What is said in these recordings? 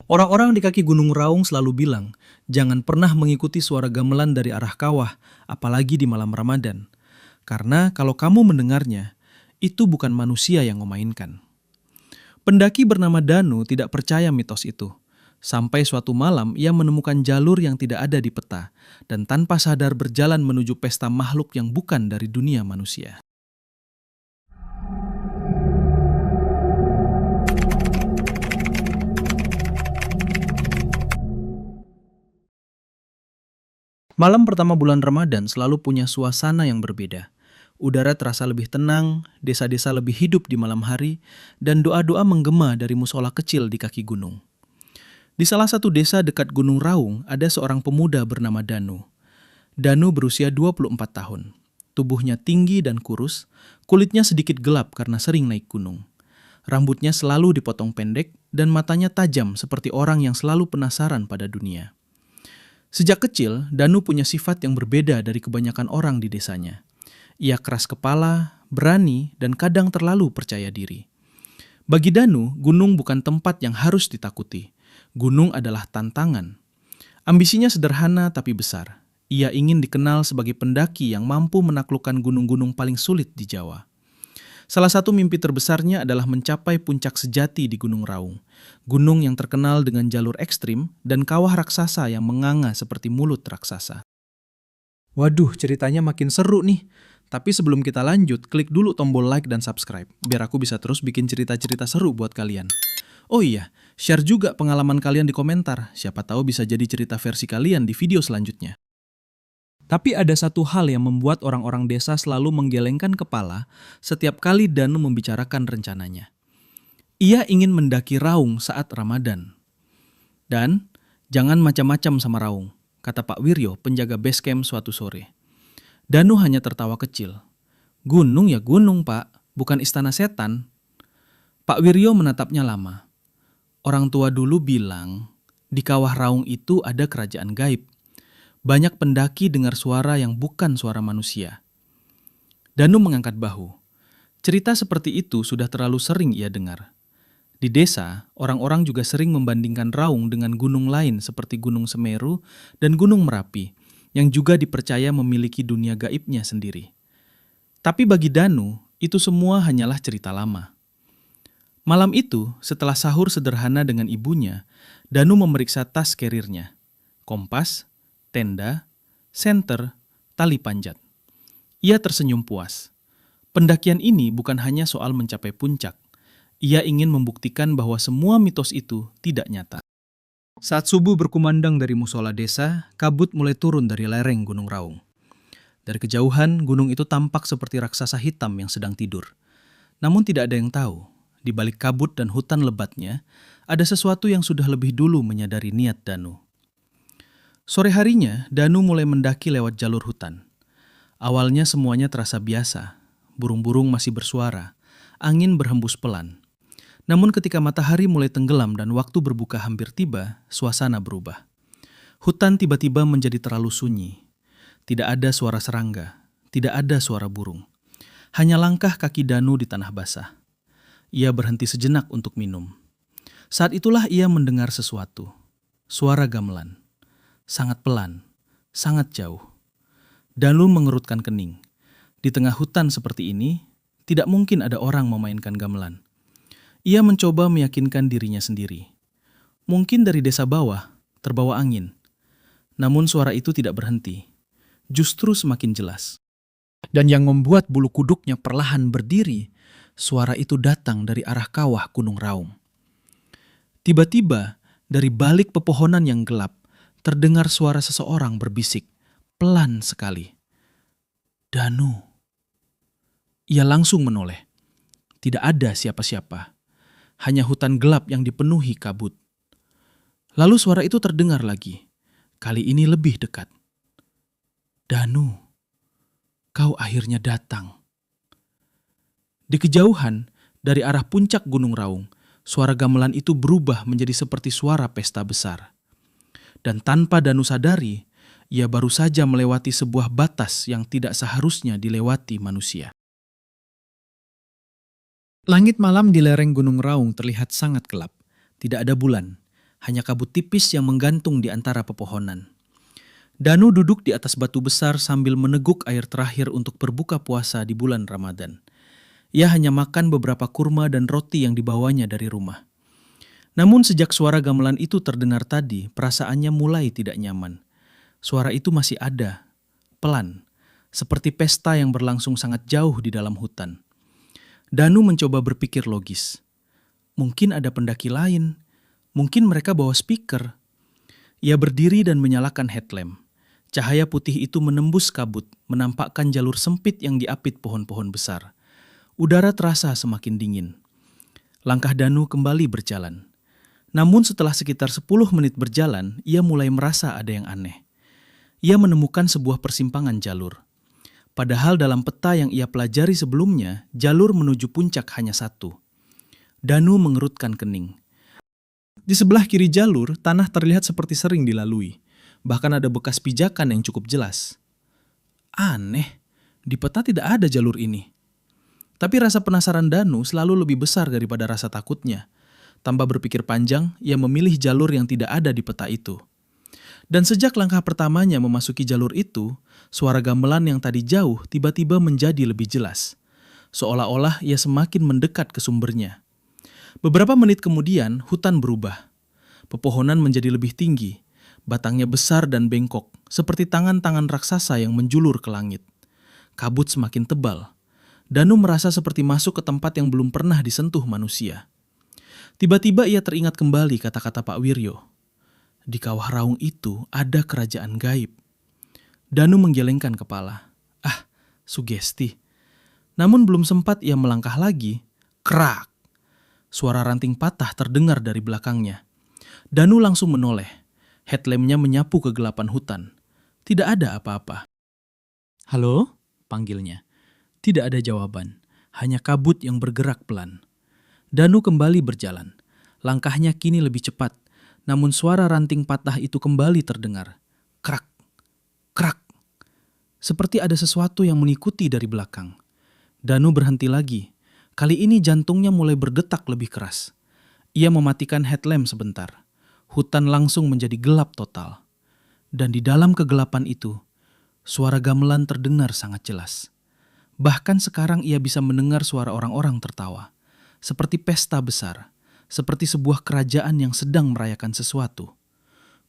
Orang-orang di kaki Gunung Raung selalu bilang, jangan pernah mengikuti suara gamelan dari arah kawah, apalagi di malam Ramadan. Karena kalau kamu mendengarnya, itu bukan manusia yang memainkan. Pendaki bernama Danu tidak percaya mitos itu. Sampai suatu malam ia menemukan jalur yang tidak ada di peta dan tanpa sadar berjalan menuju pesta makhluk yang bukan dari dunia manusia. Malam pertama bulan Ramadan selalu punya suasana yang berbeda. Udara terasa lebih tenang, desa-desa lebih hidup di malam hari, dan doa-doa menggema dari musola kecil di kaki gunung. Di salah satu desa dekat Gunung Raung ada seorang pemuda bernama Danu. Danu berusia 24 tahun. Tubuhnya tinggi dan kurus, kulitnya sedikit gelap karena sering naik gunung. Rambutnya selalu dipotong pendek dan matanya tajam seperti orang yang selalu penasaran pada dunia. Sejak kecil, Danu punya sifat yang berbeda dari kebanyakan orang di desanya. Ia keras kepala, berani, dan kadang terlalu percaya diri. Bagi Danu, gunung bukan tempat yang harus ditakuti. Gunung adalah tantangan. Ambisinya sederhana tapi besar. Ia ingin dikenal sebagai pendaki yang mampu menaklukkan gunung-gunung paling sulit di Jawa. Salah satu mimpi terbesarnya adalah mencapai puncak sejati di Gunung Raung. Gunung yang terkenal dengan jalur ekstrim dan kawah raksasa yang menganga seperti mulut raksasa. Waduh, ceritanya makin seru nih. Tapi sebelum kita lanjut, klik dulu tombol like dan subscribe, biar aku bisa terus bikin cerita-cerita seru buat kalian. Oh iya, share juga pengalaman kalian di komentar, siapa tahu bisa jadi cerita versi kalian di video selanjutnya. Tapi ada satu hal yang membuat orang-orang desa selalu menggelengkan kepala setiap kali Danu membicarakan rencananya. Ia ingin mendaki Raung saat Ramadan. Dan jangan macam-macam sama Raung, kata Pak Wiryo, penjaga base camp suatu sore. Danu hanya tertawa kecil. Gunung ya gunung, Pak, bukan istana setan. Pak Wiryo menatapnya lama. Orang tua dulu bilang, di kawah Raung itu ada kerajaan gaib. Banyak pendaki dengar suara yang bukan suara manusia. Danu mengangkat bahu. Cerita seperti itu sudah terlalu sering ia dengar. Di desa, orang-orang juga sering membandingkan Raung dengan gunung lain seperti Gunung Semeru dan Gunung Merapi, yang juga dipercaya memiliki dunia gaibnya sendiri. Tapi bagi Danu, itu semua hanyalah cerita lama. Malam itu, setelah sahur sederhana dengan ibunya, Danu memeriksa tas kerirnya. Kompas, tenda, senter, tali panjat. Ia tersenyum puas. Pendakian ini bukan hanya soal mencapai puncak. Ia ingin membuktikan bahwa semua mitos itu tidak nyata. Saat subuh berkumandang dari musola desa, kabut mulai turun dari lereng Gunung Raung. Dari kejauhan, gunung itu tampak seperti raksasa hitam yang sedang tidur. Namun tidak ada yang tahu, di balik kabut dan hutan lebatnya, ada sesuatu yang sudah lebih dulu menyadari niat Danu. Sore harinya, Danu mulai mendaki lewat jalur hutan. Awalnya semuanya terasa biasa. Burung-burung masih bersuara. Angin berhembus pelan. Namun ketika matahari mulai tenggelam dan waktu berbuka hampir tiba, suasana berubah. Hutan tiba-tiba menjadi terlalu sunyi. Tidak ada suara serangga. Tidak ada suara burung. Hanya langkah kaki Danu di tanah basah. Ia berhenti sejenak untuk minum. Saat itulah ia mendengar sesuatu. Suara gamelan. Sangat pelan, sangat jauh. Danu mengerutkan kening. Di tengah hutan seperti ini, tidak mungkin ada orang memainkan gamelan. Ia mencoba meyakinkan dirinya sendiri. Mungkin dari desa bawah, terbawa angin. Namun suara itu tidak berhenti. Justru semakin jelas. Dan yang membuat bulu kuduknya perlahan berdiri, suara itu datang dari arah kawah Gunung Raung. Tiba-tiba, dari balik pepohonan yang gelap, terdengar suara seseorang berbisik, pelan sekali. Danu. Ia langsung menoleh. Tidak ada siapa-siapa. Hanya hutan gelap yang dipenuhi kabut. Lalu suara itu terdengar lagi. Kali ini lebih dekat. Danu, kau akhirnya datang. Di kejauhan, dari arah puncak Gunung Raung, suara gamelan itu berubah menjadi seperti suara pesta besar. Dan tanpa Danu sadari, ia baru saja melewati sebuah batas yang tidak seharusnya dilewati manusia. Langit malam di lereng Gunung Raung terlihat sangat gelap. Tidak ada bulan. hanya kabut tipis yang menggantung di antara pepohonan. Danu duduk di atas batu besar sambil meneguk air terakhir untuk berbuka puasa di bulan Ramadan. Ia hanya makan beberapa kurma dan roti yang dibawanya dari rumah. Namun sejak suara gamelan itu terdengar tadi, perasaannya mulai tidak nyaman. Suara itu masih ada, pelan, seperti pesta yang berlangsung sangat jauh di dalam hutan. Danu mencoba berpikir logis. Mungkin ada pendaki lain, mungkin mereka bawa speaker. Ia berdiri dan menyalakan headlamp. Cahaya putih itu menembus kabut, menampakkan jalur sempit yang diapit pohon-pohon besar. Udara terasa semakin dingin. Langkah Danu kembali berjalan. Namun setelah sekitar 10 menit berjalan, ia mulai merasa ada yang aneh. Ia menemukan sebuah persimpangan jalur. Padahal dalam peta yang ia pelajari sebelumnya, jalur menuju puncak hanya satu. Danu mengerutkan kening. Di sebelah kiri jalur, tanah terlihat seperti sering dilalui. Bahkan ada bekas pijakan yang cukup jelas. Aneh, di peta tidak ada jalur ini. Tapi rasa penasaran Danu selalu lebih besar daripada rasa takutnya. Tanpa berpikir panjang, ia memilih jalur yang tidak ada di peta itu. Dan sejak langkah pertamanya memasuki jalur itu, suara gamelan yang tadi jauh tiba-tiba menjadi lebih jelas. Seolah-olah ia semakin mendekat ke sumbernya. Beberapa menit kemudian, hutan berubah. Pepohonan menjadi lebih tinggi, batangnya besar dan bengkok, seperti tangan-tangan raksasa yang menjulur ke langit. Kabut semakin tebal. Danu merasa seperti masuk ke tempat yang belum pernah disentuh manusia. Tiba-tiba ia teringat kembali kata-kata Pak Wiryo. Di kawah raung itu ada kerajaan gaib. Danu menggelengkan kepala. Sugesti. Namun belum sempat ia melangkah lagi, krak! Suara ranting patah terdengar dari belakangnya. Danu langsung menoleh. Headlampnya menyapu kegelapan hutan. Tidak ada apa-apa. Halo? Panggilnya. Tidak ada jawaban. Hanya kabut yang bergerak pelan. Danu kembali berjalan. Langkahnya kini lebih cepat. Namun suara ranting patah itu kembali terdengar. Krak! Krak! Seperti ada sesuatu yang mengikuti dari belakang. Danu berhenti lagi. Kali ini jantungnya mulai berdetak lebih keras. Ia mematikan headlamp sebentar. Hutan langsung menjadi gelap total. Dan di dalam kegelapan itu, suara gamelan terdengar sangat jelas. Bahkan sekarang ia bisa mendengar suara orang-orang tertawa. Seperti pesta besar. Seperti sebuah kerajaan yang sedang merayakan sesuatu.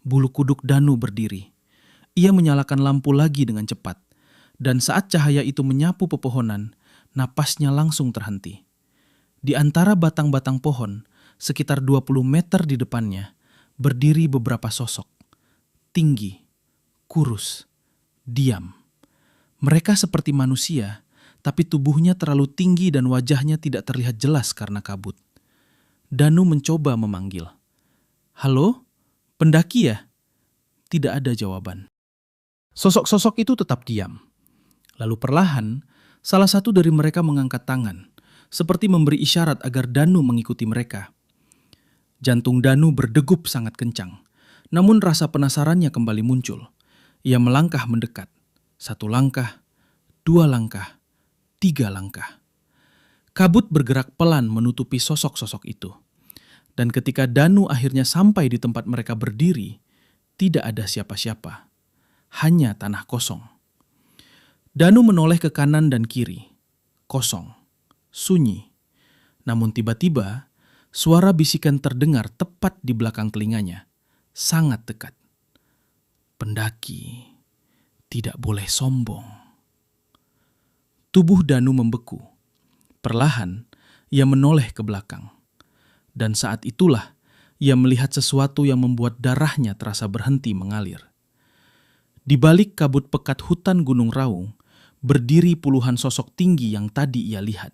Bulu kuduk Danu berdiri. Ia menyalakan lampu lagi dengan cepat. Dan saat cahaya itu menyapu pepohonan, napasnya langsung terhenti. Di antara batang-batang pohon, sekitar 20 meter di depannya, berdiri beberapa sosok. Tinggi, kurus, diam. Mereka seperti manusia, tapi tubuhnya terlalu tinggi dan wajahnya tidak terlihat jelas karena kabut. Danu mencoba memanggil. Halo? Pendaki ya? Tidak ada jawaban. Sosok-sosok itu tetap diam. Lalu perlahan, salah satu dari mereka mengangkat tangan, seperti memberi isyarat agar Danu mengikuti mereka. Jantung Danu berdegup sangat kencang, namun rasa penasarannya kembali muncul. Ia melangkah mendekat. 1 langkah, 2 langkah, 3 langkah. Kabut bergerak pelan menutupi sosok-sosok itu. Dan ketika Danu akhirnya sampai di tempat mereka berdiri, tidak ada siapa-siapa. Hanya tanah kosong. Danu menoleh ke kanan dan kiri. Kosong. Sunyi. Namun tiba-tiba, suara bisikan terdengar tepat di belakang telinganya. Sangat dekat. Pendaki tidak boleh sombong. Tubuh Danu membeku. Perlahan, ia menoleh ke belakang. Dan saat itulah, ia melihat sesuatu yang membuat darahnya terasa berhenti mengalir. Di balik kabut pekat hutan Gunung Raung, berdiri puluhan sosok tinggi yang tadi ia lihat.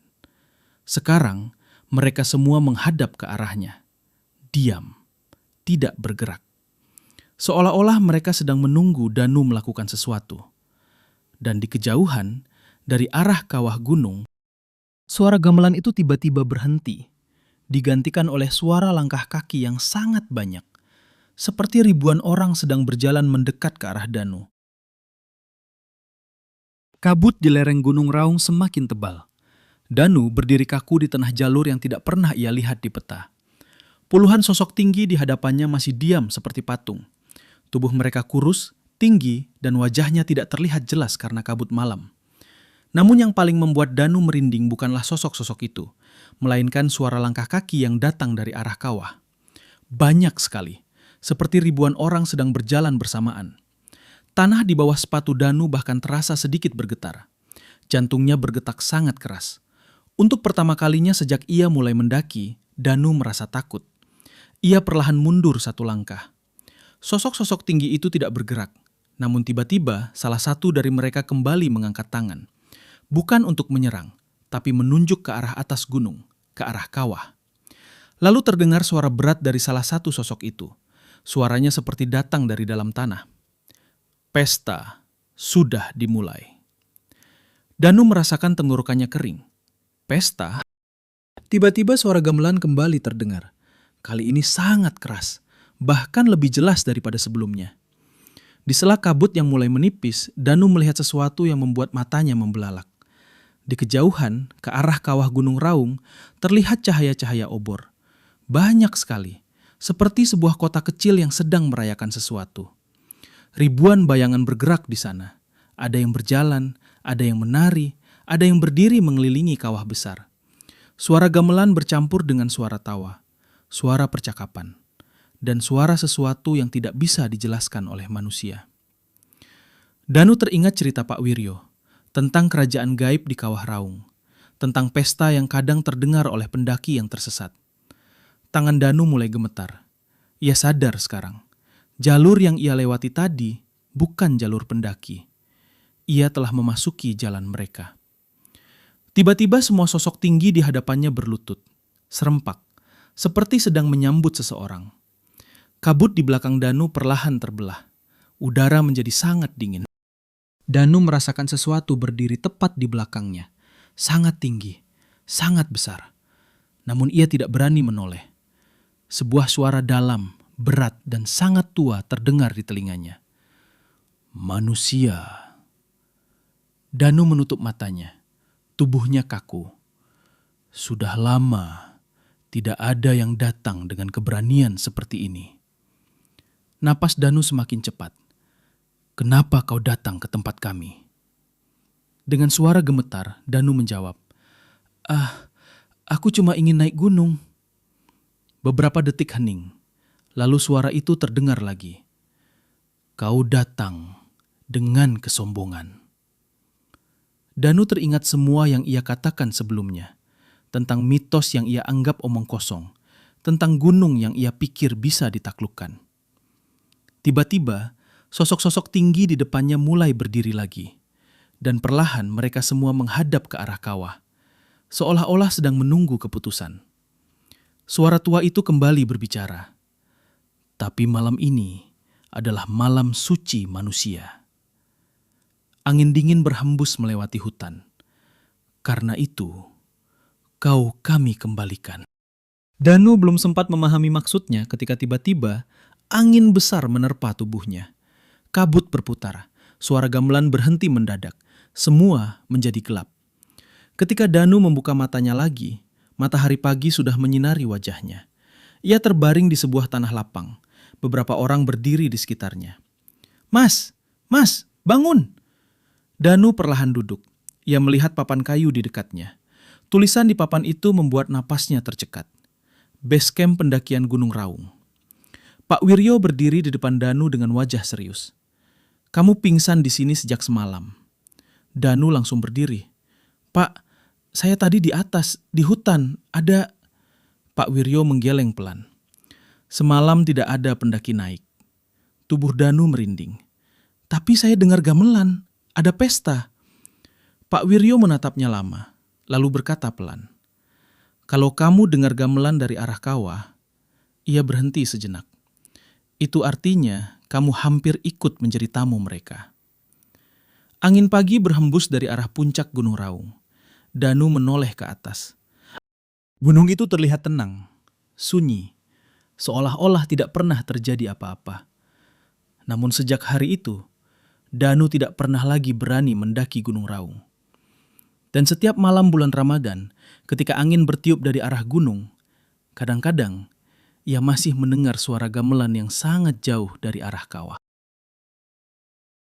Sekarang, mereka semua menghadap ke arahnya. Diam, tidak bergerak. Seolah-olah mereka sedang menunggu Danu melakukan sesuatu. Dan di kejauhan, dari arah kawah gunung, suara gamelan itu tiba-tiba berhenti, digantikan oleh suara langkah kaki yang sangat banyak, seperti ribuan orang sedang berjalan mendekat ke arah Danu. Kabut di lereng Gunung Raung semakin tebal. Danu berdiri kaku di tengah jalur yang tidak pernah ia lihat di peta. Puluhan sosok tinggi di hadapannya masih diam seperti patung. Tubuh mereka kurus, tinggi, dan wajahnya tidak terlihat jelas karena kabut malam. Namun yang paling membuat Danu merinding bukanlah sosok-sosok itu, melainkan suara langkah kaki yang datang dari arah kawah. Banyak sekali, seperti ribuan orang sedang berjalan bersamaan. Tanah di bawah sepatu Danu bahkan terasa sedikit bergetar. Jantungnya bergetak sangat keras. Untuk pertama kalinya sejak ia mulai mendaki, Danu merasa takut. Ia perlahan mundur satu langkah. Sosok-sosok tinggi itu tidak bergerak, namun tiba-tiba salah satu dari mereka kembali mengangkat tangan. Bukan untuk menyerang, tapi menunjuk ke arah atas gunung, ke arah kawah. Lalu terdengar suara berat dari salah satu sosok itu. Suaranya seperti datang dari dalam tanah. Pesta sudah dimulai. Danu merasakan tenggorokannya kering. Pesta? Tiba-tiba suara gamelan kembali terdengar. Kali ini sangat keras, bahkan lebih jelas daripada sebelumnya. Di sela kabut yang mulai menipis, Danu melihat sesuatu yang membuat matanya membelalak. Di kejauhan, ke arah kawah Gunung Raung, terlihat cahaya-cahaya obor. Banyak sekali, seperti sebuah kota kecil yang sedang merayakan sesuatu. Ribuan bayangan bergerak di sana. Ada yang berjalan, ada yang menari, ada yang berdiri mengelilingi kawah besar. Suara gamelan bercampur dengan suara tawa, suara percakapan, dan suara sesuatu yang tidak bisa dijelaskan oleh manusia. Danu teringat cerita Pak Wiryo tentang kerajaan gaib di Kawah Raung, tentang pesta yang kadang terdengar oleh pendaki yang tersesat. Tangan Danu mulai gemetar. Ia sadar sekarang, jalur yang ia lewati tadi bukan jalur pendaki. Ia telah memasuki jalan mereka. Tiba-tiba semua sosok tinggi di hadapannya berlutut, serempak, seperti sedang menyambut seseorang. Kabut di belakang Danu perlahan terbelah. Udara menjadi sangat dingin. Danu merasakan sesuatu berdiri tepat di belakangnya. Sangat tinggi, sangat besar. Namun ia tidak berani menoleh. Sebuah suara dalam, berat, dan sangat tua terdengar di telinganya. Manusia. Danu menutup matanya. Tubuhnya kaku. Sudah lama tidak ada yang datang dengan keberanian seperti ini. Napas Danu semakin cepat. Kenapa kau datang ke tempat kami? Dengan suara gemetar, Danu menjawab, aku cuma ingin naik gunung. Beberapa detik hening, lalu suara itu terdengar lagi. Kau datang dengan kesombongan. Danu teringat semua yang ia katakan sebelumnya, tentang mitos yang ia anggap omong kosong, tentang gunung yang ia pikir bisa ditaklukkan. Tiba-tiba, sosok-sosok tinggi di depannya mulai berdiri lagi, dan perlahan mereka semua menghadap ke arah kawah, seolah-olah sedang menunggu keputusan. Suara tua itu kembali berbicara. Tapi malam ini adalah malam suci manusia. Angin dingin berhembus melewati hutan. Karena itu, kau kami kembalikan. Danu belum sempat memahami maksudnya ketika tiba-tiba angin besar menerpa tubuhnya. Kabut berputar, suara gamelan berhenti mendadak, semua menjadi gelap. Ketika Danu membuka matanya lagi, matahari pagi sudah menyinari wajahnya. Ia terbaring di sebuah tanah lapang, beberapa orang berdiri di sekitarnya. Mas, bangun! Danu perlahan duduk. Ia melihat papan kayu di dekatnya. Tulisan di papan itu membuat napasnya tercekat. Base camp pendakian Gunung Raung. Pak Wiryo berdiri di depan Danu dengan wajah serius. Kamu pingsan di sini sejak semalam. Danu langsung berdiri. Pak, saya tadi di atas, di hutan, ada... Pak Wiryo menggeleng pelan. Semalam tidak ada pendaki naik. Tubuh Danu merinding. Tapi saya dengar gamelan, ada pesta. Pak Wiryo menatapnya lama, lalu berkata pelan. Kalau kamu dengar gamelan dari arah kawah, ia berhenti sejenak. Itu artinya kamu hampir ikut menjadi tamu mereka. Angin pagi berhembus dari arah puncak Gunung Raung. Danu menoleh ke atas. Gunung itu terlihat tenang, sunyi, seolah-olah tidak pernah terjadi apa-apa. Namun sejak hari itu, Danu tidak pernah lagi berani mendaki Gunung Raung. Dan setiap malam bulan Ramadan, ketika angin bertiup dari arah gunung, kadang-kadang ia masih mendengar suara gamelan yang sangat jauh dari arah kawah.